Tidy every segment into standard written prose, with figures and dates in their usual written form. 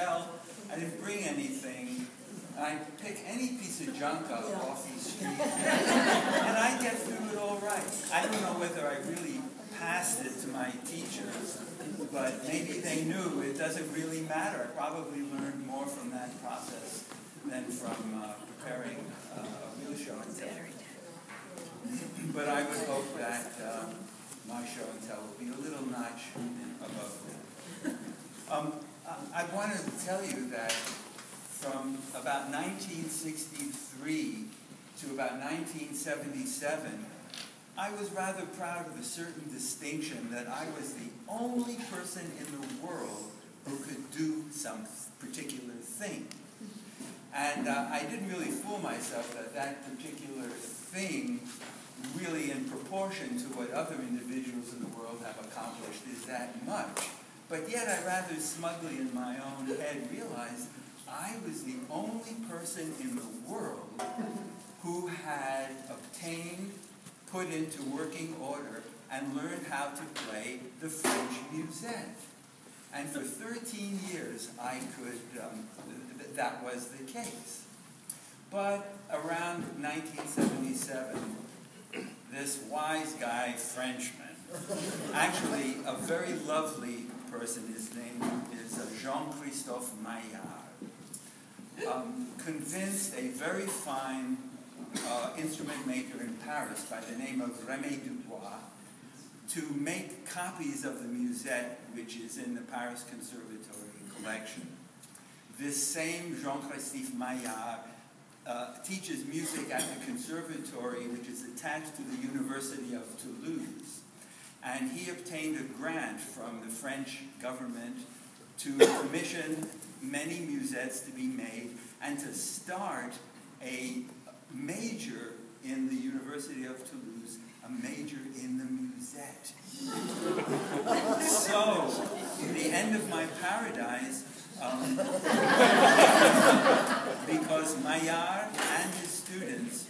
hotel. I didn't bring anything. I'd pick any piece of junk up off the street, and I'd get through it all right. I don't know whether I really passed it to my teachers, but maybe they knew it doesn't really matter. I probably learned more from that process than from preparing a real show and tell. But I would hope that my show and tell will be a little notch above that. I wanted to tell you that from about 1963 to about 1977, I was rather proud of a certain distinction that I was the only person in the world who could do some particular thing. And I didn't really fool myself that that particular thing, really in proportion to what other individuals in the world have accomplished, is that much. But yet I rather smugly in my own head realized I was the only person in the world who had obtained, put into working order, and learned how to play the French Musette. And for 13 years I could, that was the case. But around 1977, this wise guy, Frenchman, actually a very lovely person, his name is Jean-Christophe Maillard, convinced a very fine instrument maker in Paris by the name of Rémy Dubois to make copies of the Musette, which is in the Paris Conservatory collection. This same Jean-Christophe Maillard teaches music at the conservatory, which is attached to the University of Toulouse. And he obtained a grant from the French government to commission many musettes to be made and to start a major in the University of Toulouse, a major in the musette. So, the end of my paradise, because Maillard and his students,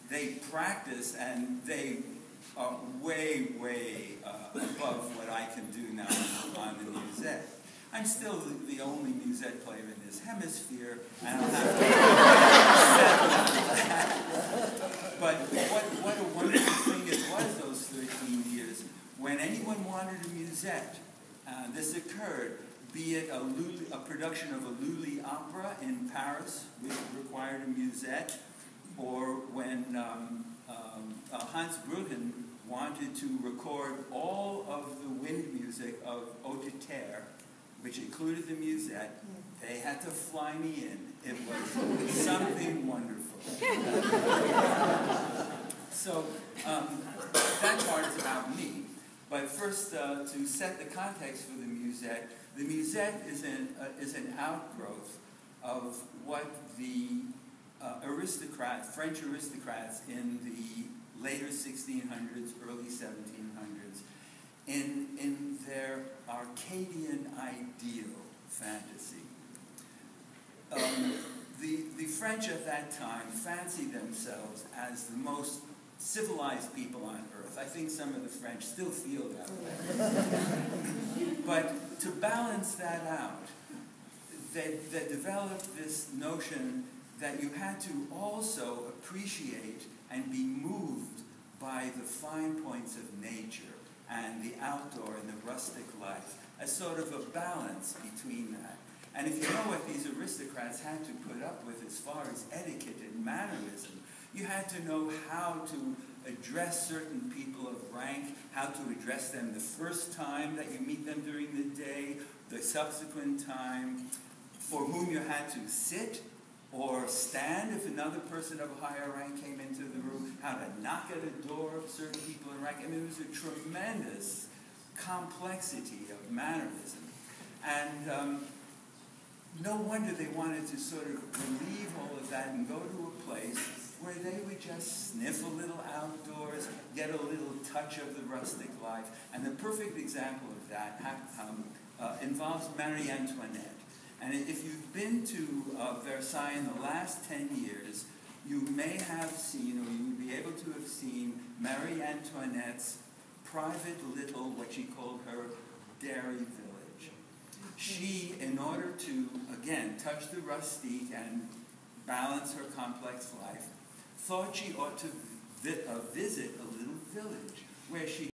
they practice and they are way, way above what I can do now on the musette. I'm still the only musette player in this hemisphere, and I'll have to settle that. But what a wonderful thing it was those 13 years. When anyone wanted a musette, this occurred, be it a production of a Lully opera in Paris, which required a musette, or when Hans Bruggen wanted to record all of the wind music of Eau de Terre, which included the musette, they had to fly me in. It was something wonderful. So that part is about me. But first, to set the context for the musette is an outgrowth of what the French aristocrats in the later 1600s, early 1700s, in their Arcadian ideal fantasy. The French at that time fancied themselves as the most civilized people on earth. I think some of the French still feel that way. But to balance that out, they developed this notion that you had to also appreciate and be moved by the fine points of nature and the outdoor and the rustic life, as sort of a balance between that. And if you know what these aristocrats had to put up with as far as etiquette and mannerism, you had to know how to address certain people of rank, how to address them the first time that you meet them during the day, the subsequent time, for whom you had to sit or stand if another person of a higher rank came into the room, how to knock at a door of certain people in rank. I mean, it was a tremendous complexity of mannerism. And no wonder they wanted to sort of relieve all of that and go to a place where they would just sniff a little outdoors, get a little touch of the rustic life. And the perfect example of that involves Marie Antoinette. And if you've been to Versailles in the last 10 years, you may have seen, or you would be able to have seen, Marie Antoinette's private little, what she called her dairy village. She, in order to, again, touch the rustique and balance her complex life, thought she ought to visit a little village where she